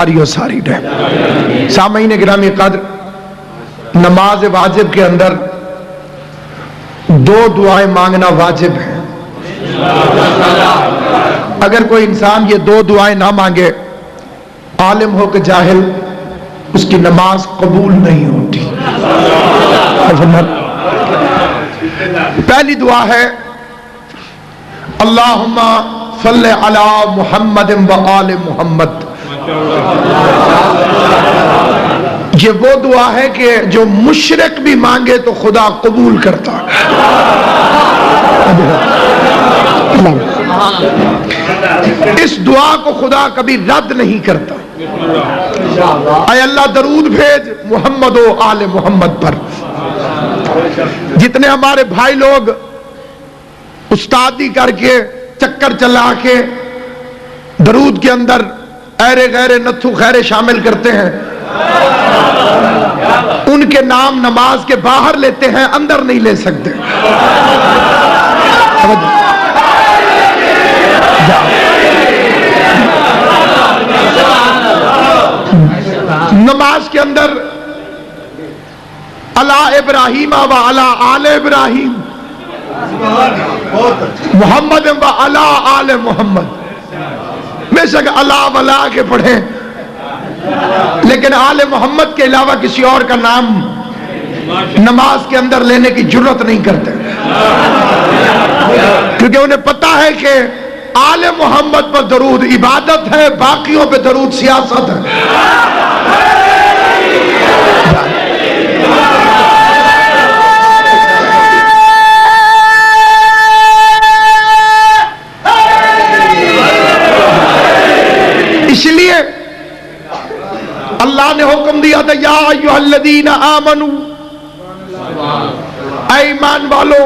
ساری و ساری رہے۔ سامعین گرامی قدر، نماز واجب کے اندر دو دعائیں مانگنا واجب ہے۔ اگر کوئی انسان یہ دو دعائیں نہ مانگے، عالم ہو کہ جاہل، اس کی نماز قبول نہیں ہوتی۔ پہلی دعا ہے اللہم صلی علی محمد و آل محمد۔ یہ وہ دعا ہے کہ جو مشرک بھی مانگے تو خدا قبول کرتا ہے۔ اس دعا کو خدا کبھی رد نہیں کرتا۔ اے اللہ درود بھیج محمد و آل محمد پر۔ جتنے ہمارے بھائی لوگ استادی کر کے چکر چلا کے درود کے اندر ایرے غیرے نتھو خیرے شامل کرتے ہیں، ان کے نام نماز کے باہر لیتے ہیں، اندر نہیں لے سکتے۔ نماز کے اندر علی ابراہیم و علی آل ابراہیم، محمد و علی آل محمد، بے شک اللہ ولا کے پڑھیں، لیکن آل محمد کے علاوہ کسی اور کا نام نماز کے اندر لینے کی جرت نہیں کرتے، کیونکہ انہیں پتا ہے کہ آل محمد پر درود عبادت ہے، باقیوں پہ درود سیاست ہے۔ اس لیے اللہ نے حکم دیا تھا یا ایھا الذین آمنوا، اے ایمان والو،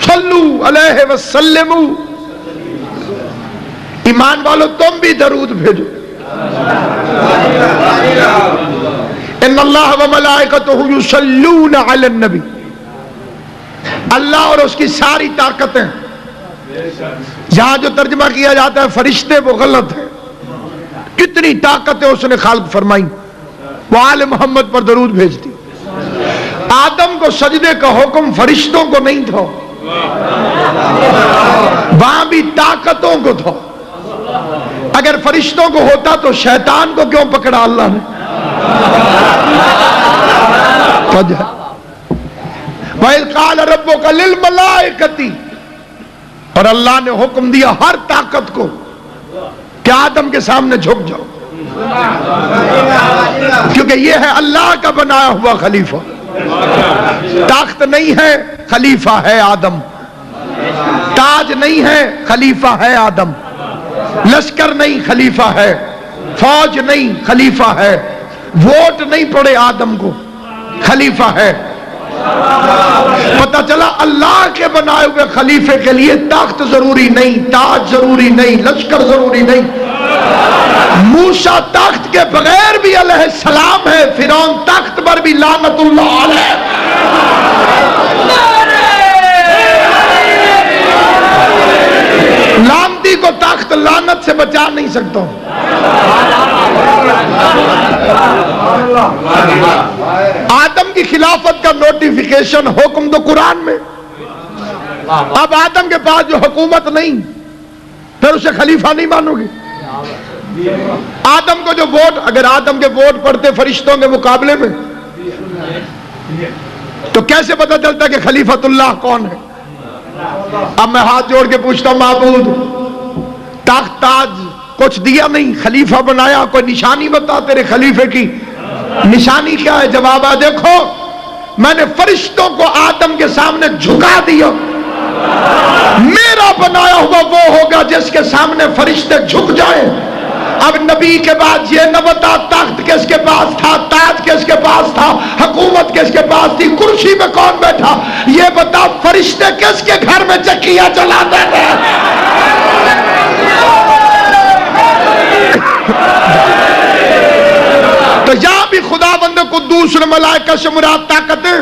صلو علیہ وسلموا، ایمان والو تم بھی درود بھیجو۔ ان اللہ و ملائکتہ یصلون علی النبی، اللہ اور اس کی ساری طاقتیں، جہاں جو ترجمہ کیا جاتا ہے فرشتے، وہ غلط ہے۔ کتنی طاقتیں اس نے خالق فرمائی، وہ آل محمد پر درود بھیجتی۔ آدم کو سجدے کا حکم فرشتوں کو نہیں تھا، وہاں بھی طاقتوں کو تھا۔ اگر فرشتوں کو ہوتا تو شیطان کو کیوں پکڑا اللہ نے؟ وَإِذْ قَالَ رَبُّكَ لِلْمَلَائِكَةِ، اور اللہ نے حکم دیا ہر طاقت کو کہ آدم کے سامنے جھک جاؤ، کیونکہ یہ ہے اللہ کا بنایا ہوا خلیفہ۔ طاقت نہیں ہے، خلیفہ ہے آدم۔ تاج نہیں ہے، خلیفہ ہے آدم۔ لشکر نہیں، خلیفہ ہے۔ فوج نہیں، خلیفہ ہے۔ ووٹ نہیں پڑے آدم کو، خلیفہ ہے۔ پتہ چلا اللہ کے بنائے ہوئے خلیفے کے لیے طاقت ضروری نہیں، تاج ضروری نہیں، لشکر ضروری نہیں۔ موسیٰ طاقت کے بغیر بھی علیہ السلام ہے، فرعون طاقت پر بھی لعنت اللہ علیہ۔ لعنتی کو طاقت لعنت سے بچا نہیں سکتا۔ آدم کی خلافت کا نوٹیفیکیشن حکم تو قرآن میں۔ اب آدم کے پاس جو حکومت نہیں، پھر اسے خلیفہ نہیں مانو گے؟ آدم کو جو ووٹ، اگر آدم کے ووٹ پڑتے فرشتوں کے مقابلے میں، تو کیسے پتہ چلتا کہ خلیفۃ اللہ کون ہے؟ اب میں ہاتھ جوڑ کے پوچھتا ہوں، معبود تخت تاج کچھ دیا نہیں، خلیفہ بنایا، کوئی نشانی بتا تیرے خلیفے کی، نشانی کیا ہے؟ جواب ہے دیکھو میں نے فرشتوں کو آدم کے سامنے جھکا دیا، میرا بنایا ہوا وہ ہوگا جس کے سامنے فرشتے جھک جائیں۔ اب نبی کے بعد یہ نہ بتا تخت کس کے پاس تھا، تاج کس کے پاس تھا، حکومت کس کے پاس تھی، کرسی میں کون بیٹھا، یہ بتا فرشتے کس کے گھر میں چکیاں چلاتے تھے۔ تو یہاں بھی خداوند قدوس اور ملائکہ سے مراد طاقتیں،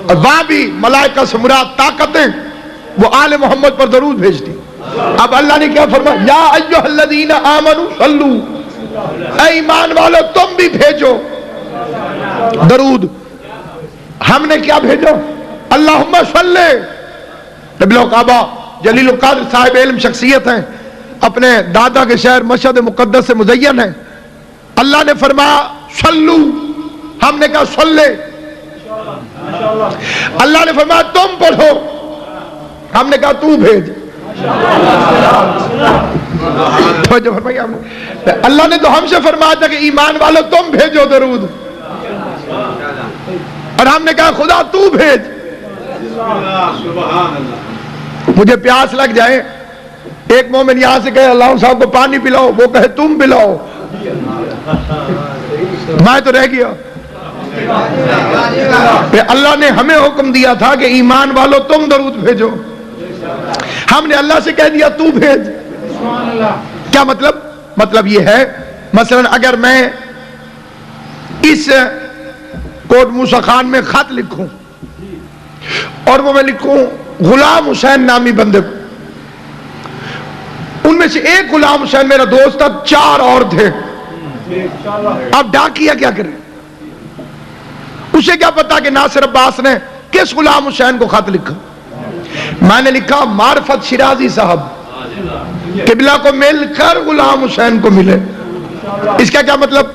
اور وہاں بھی ملائکہ سے مراد طاقتیں، وہ آل محمد پر درود بھیجتی۔ اب اللہ نے کیا فرمایا؟ یا ایھا الذین آمنوا صلو ایمان والو تم بھی بھیجو درود. ہم نے کیا بھیجو؟ اللہم صلی. نبی کعبہ جلیل القدر صاحب علم شخصیت ہیں, اپنے دادا کے شہر مشہد مقدس سے مزین ہے. اللہ نے فرمایا صلو, ہم نے کہا صلی. اللہ نے فرمایا تم پڑھو, ہم نے کہا تو بھیج. اللہ نے تو ہم سے فرمایا تھا کہ ایمان والو تم بھیجو درود, اور ہم نے کہا خدا تو بھیج. مجھے پیاس لگ جائے, ایک مومن یہاں سے کہے اللہ صاحب کو پانی پلاؤ, وہ کہے تم پلاؤ, میں تو رہ گیا. اللہ نے ہمیں حکم دیا تھا کہ ایمان والو تم درود بھیجو, ہم نے اللہ سے کہہ دیا تو بھیج. کیا مطلب؟ مطلب یہ ہے مثلا اگر میں اس کوٹ موسیٰ خان میں خط لکھوں اور وہ میں لکھوں غلام حسین نامی بندے کو, ان میں سے ایک غلام حسین میرا دوست تھا, 4 اور تھے. اب ڈاکیا کیا کرے؟ اسے کیا پتا کہ ناصر عباس نے کس غلام حسین کو خط لکھا؟ میں نے لکھا معرفت شیرازی صاحب, قبلہ کو مل کر غلام حسین کو ملے. اس کا کیا مطلب؟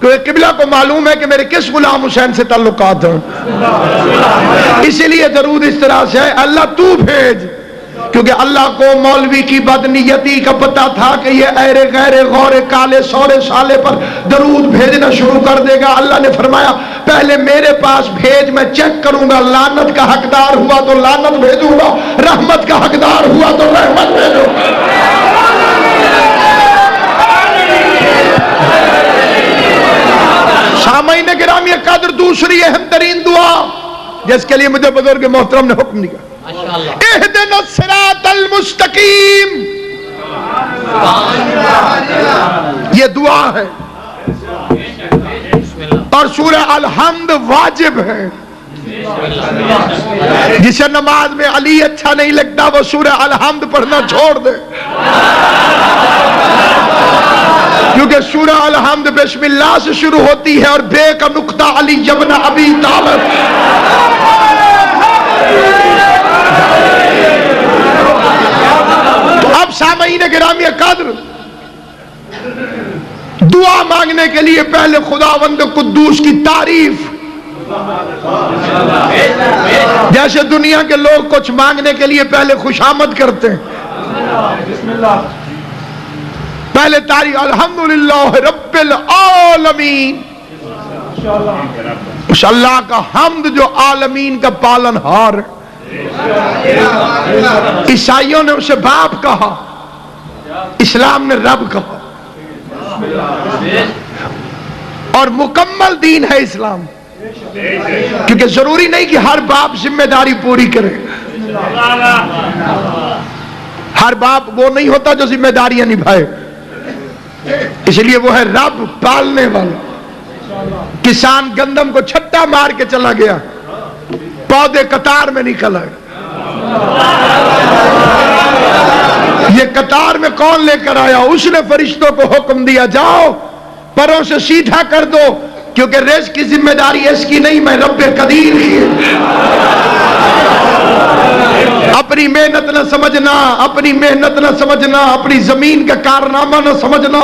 کہ قبلہ کو معلوم ہے کہ میرے کس غلام حسین سے تعلقات ہیں. اسی لیے درود اس طرح سے ہے اللہ تو بھیج, کیونکہ اللہ کو مولوی کی بدنیتی کا پتہ تھا کہ یہ ایرے غیرے غورے کالے سورے سالے پر درود بھیجنا شروع کر دے گا. اللہ نے فرمایا پہلے میرے پاس بھیج, میں چیک کروں گا, لعنت کا حقدار ہوا تو لعنت بھیجوں گا, رحمت کا حقدار ہوا تو رحمت بھیجوں گا. سامعین گرامی قدر, دوسری اہم ترین دعا جس کے لیے مجھے بزرگ محترم نے حکم دیا, اہدنا الصراط المستقیم. یہ دعا ہے اور سورہ الحمد واجب ہے. جسے نماز میں علی اچھا نہیں لگتا وہ سورہ الحمد پڑھنا چھوڑ دے, کیونکہ سورہ الحمد بسم اللہ سے شروع ہوتی ہے اور بے کا نقطہ علی ابن ابی طالب. تو اب سامعین گرامی قدر, دعا مانگنے کے لیے پہلے خداوند قدوس کی تعریف. جیسے دنیا کے لوگ کچھ مانگنے کے لیے پہلے خوشامد کرتے ہیں, پہلے تعریف الحمدللہ رب العالمین, اس اللہ کا حمد جو عالمین کا پالن ہار. عیسائیوں نے اسے باپ کہا, اسلام نے رب کہا, اور مکمل دین ہے اسلام, کیونکہ ضروری نہیں کہ ہر باپ ذمہ داری پوری کرے. ہر باپ وہ نہیں ہوتا جو ذمہ داریاں نبھائے, اس لیے وہ ہے رب پالنے والا. کسان گندم کو چھٹا مار کے چلا گیا, پودے قطار میں نکل آئے. یہ قطار میں کون لے کر آیا؟ اس نے فرشتوں کو حکم دیا جاؤ پروں سے سیدھا کر دو, کیونکہ رزق کی ذمہ داری اس کی نہیں, میں رب قدیر کی. اپنی محنت نہ سمجھنا, اپنی محنت نہ سمجھنا, اپنی زمین کا کارنامہ نہ سمجھنا,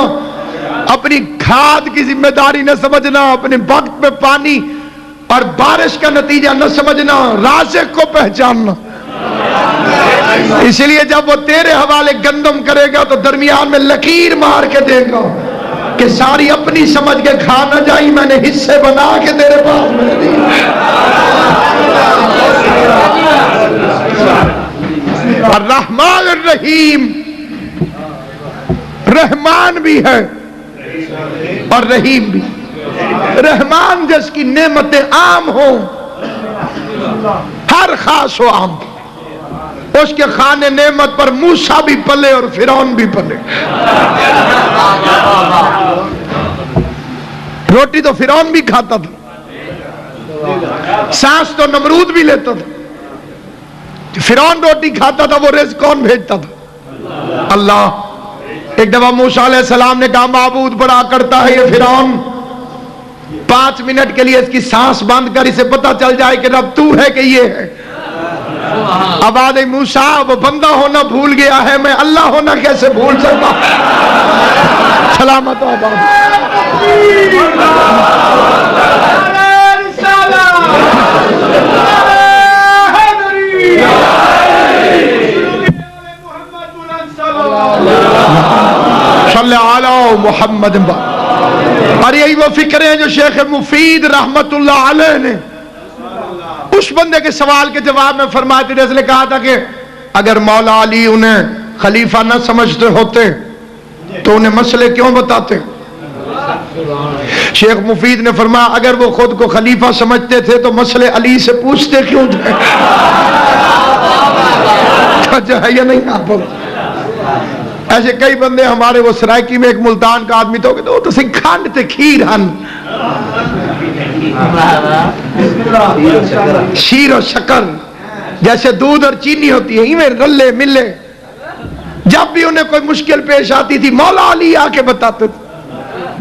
اپنی کھاد کی ذمہ داری نہ سمجھنا, اپنے وقت میں پانی اور بارش کا نتیجہ نہ سمجھنا, رازق کو پہچاننا. اس لیے جب وہ تیرے حوالے گندم کرے گا تو درمیان میں لکیر مار کے دے گا کہ ساری اپنی سمجھ کے کھا نہ جائی, میں نے حصے بنا کے تیرے پاس میں دی. الرحمن الرحیم, رحمان بھی ہے اور رحیم بھی. رحمان جس کی نعمتیں عام ہوں, ہر خاص و عام, اس کے خانے نعمت پر موسیٰ بھی پلے اور فرعون بھی پلے. روٹی تو فرعون بھی کھاتا تھا, سانس تو نمرود بھی لیتا تھا. فرعون روٹی کھاتا تھا, وہ رزق کون بھیجتا تھا؟ اللہ. ایک دفعہ موسیٰ علیہ السلام نے کہا معبود بڑا کرتا ہے یہ فرعون، 5 منٹ کے لیے اس کی سانس بند کر، اسے پتہ چل جائے کہ رب تو ہے کہ یہ ہے۔ اب آدھے موسیٰ وہ بندہ ہونا بھول گیا ہے، میں اللہ ہونا کیسے بھول سکتا؟ سلامت آباد۔ صلی علی محمد۔ اور یہی وہ فکر ہیں جو شیخ مفید رحمت اللہ علیہ نے اس بندے کے سوال کے جواب میں فرمایا تھے، جس نے کہا تھا کہ اگر مولا علی انہیں خلیفہ نہ سمجھتے ہوتے تو انہیں مسئلے کیوں بتاتے؟ شیخ مفید نے فرمایا اگر وہ خود کو خلیفہ سمجھتے تھے تو مسئلے علی سے پوچھتے کیوں تھے؟ جو ہے یا نہیں آپ؟ ایسے کئی بندے ہمارے، وہ سرائکی میں ایک ملتان کا آدمی تو تو کھانڈ تے کھیر ہن، شیر و شکر جیسے دودھ اور چینی ہوتی ہے، ایویں رلے ملے۔ جب بھی انہیں کوئی مشکل پیش آتی تھی مولا علی آ کے بتاتے تھے۔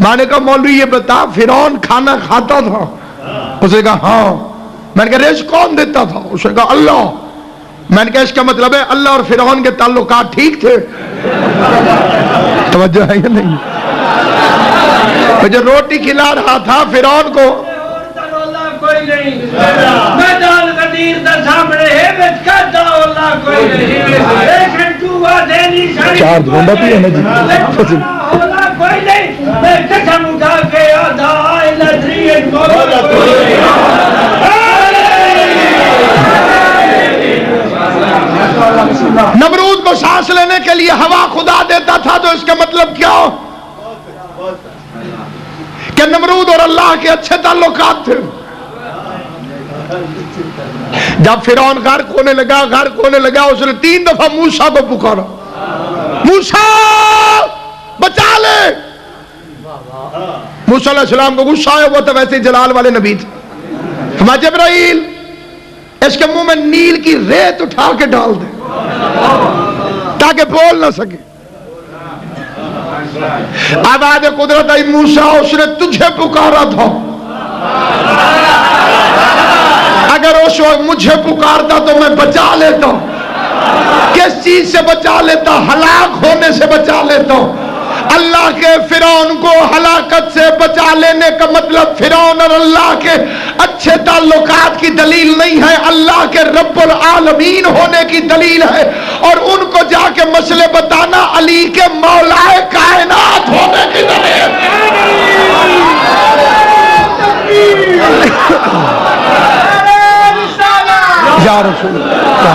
میں نے کہا مولوی یہ بتا فرعون کھانا کھاتا تھا؟ اس نے کہا ہاں۔ میں نے کہا رزق کون دیتا تھا؟ اس نے کہا اللہ۔ میں نے کہا اس کا مطلب ہے اللہ اور فرعون کے تعلقات ٹھیک تھے؟ توجہ ہے یا نہیں؟ جو روٹی کھلا رہا تھا فرعون کو، چار ڈھونڈا بھی ہے نا جی، نمرود کو سانس لینے کے لیے ہوا خدا دیتا تھا، تو اس کا مطلب کیا کہ نمرود اور اللہ کے اچھے تعلقات تھے۔ جب فرعون غرق ہونے لگا اس نے 3 دفعہ موسیٰ کو پکارا، موسیٰ بچا لے۔ موسیٰ علیہ السلام کو غصہ آیا، وہ تو ویسے جلال والے نبی تھے۔ فرمایا جبرائیل اس کے منہ میں نیل کی ریت اٹھا کے ڈال دے تاکہ بول نہ سکے۔ آواز قدرت آئی، موسیٰ اس نے تجھے پکارا تھا، اگر اس وقت مجھے پکارتا تو میں بچا لیتا۔ کس چیز سے بچا لیتا؟ ہلاک ہونے سے بچا لیتا۔ اللہ کے فرعون کو ہلاکت سے بچا لینے کا مطلب فرعون اور اللہ کے اچھے تعلقات کی دلیل نہیں ہے، اللہ کے رب العالمین ہونے کی دلیل ہے، اور ان کو جا کے مسئلے بتانا علی کے مولا کائنات ہونے کی دلیل یا رسول اللہ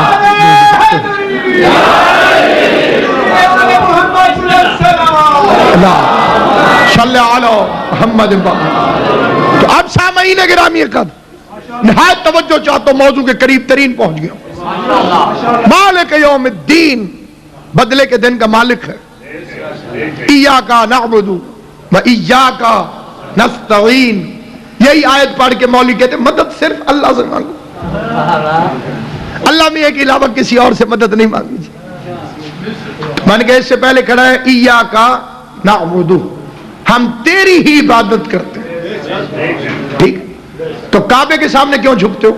صلی علی محمد۔ تو اب سامعین گرامی قدر نہایت توجہ چاہتا ہوں، موضوع کے قریب ترین پہنچ گیا۔ مالک یوم الدین، بدلے کے دن کا مالک ہے۔ ایاک نعبد و ایاک نستعین، یہی آیت پڑھ کے مولوی کہتے ہیں مدد صرف اللہ سے مانگو، اللہ میں ایک علاوہ کسی اور سے مدد نہیں مانگی۔ میں نے کہا اس سے پہلے کھڑا ہے ایاک نعبد، ہم تیری ہی عبادت کرتے ہیں، ٹھیک؟ تو کعبے کے سامنے کیوں جھکتے ہو؟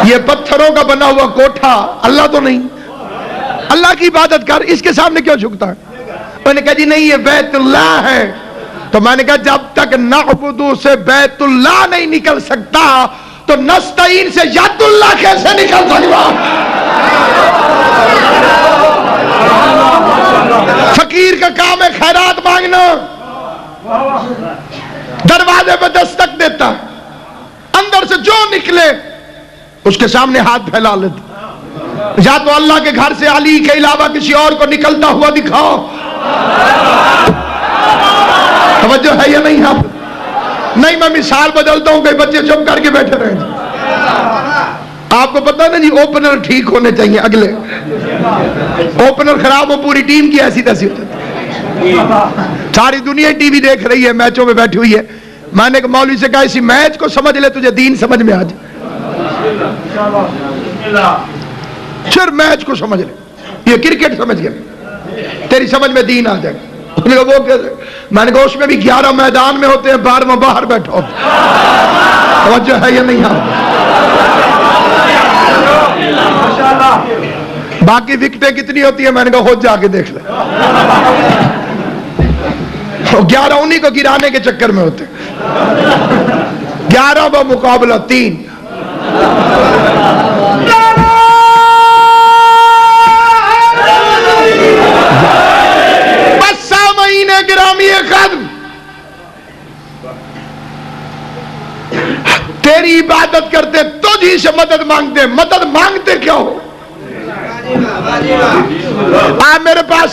یہ پتھروں کا بنا ہوا کوٹھا اللہ تو نہیں، اللہ کی عبادت کر، اس کے سامنے کیوں جھکتا ہے؟ میں نے کہا جی نہیں یہ بیت اللہ ہے۔ تو میں نے کہا جب تک نعبدو سے بیت اللہ نہیں نکل سکتا تو نستعین سے ید اللہ کیسے نکل سکتا؟ فقیر کا کام ہے خیرات مانگنا، دروازے پہ دستک دیتا، اندر سے جو نکلے اس کے سامنے ہاتھ پھیلا لیتا۔ یا تو اللہ کے گھر سے علی کے علاوہ کسی اور کو نکلتا ہوا دکھاؤ۔ توجہ ہے یا نہیں؟ آپ نہیں، میں مثال بدلتا ہوں، کئی بچے چپ کر کے بیٹھے رہے ہیں۔ آپ کو پتہ نا جی اوپنر ٹھیک ہونے چاہیے، اگلے اوپنر خراب ہو پوری ٹیم کی ایسی تیسی ہو جاتی۔ ساری دنیا ٹی وی دیکھ رہی ہے، میچوں میں بیٹھی ہوئی ہے۔ میں نے مولوی سے کہا اسی میچ کو سمجھ لے، تجھے دین سمجھ میں آ جائے، صرف میچ کو سمجھ لے۔ یہ کرکٹ سمجھ گئے، تیری سمجھ میں دین آ جائے گا۔ انہوں نے کہا وہ کیسے؟ میں نے کہا اس میں بھی 11 میدان میں ہوتے ہیں، 12واں باہر بیٹھا ہوتا ہے۔ توجہ ہے یا نہیں؟ باقی وکٹیں کتنی ہوتی ہیں؟ میں نے کہا خود جا کے دیکھ لیں۔ 11 انہی کو گرانے کے چکر میں ہوتے، 11 بمقابلہ 3۔ بس سامعین گرامی قدر، تیری عبادت کرتے تجھ ہی سے مدد مانگتے، مدد مانگتے کیا ہو؟ آپ میرے پاس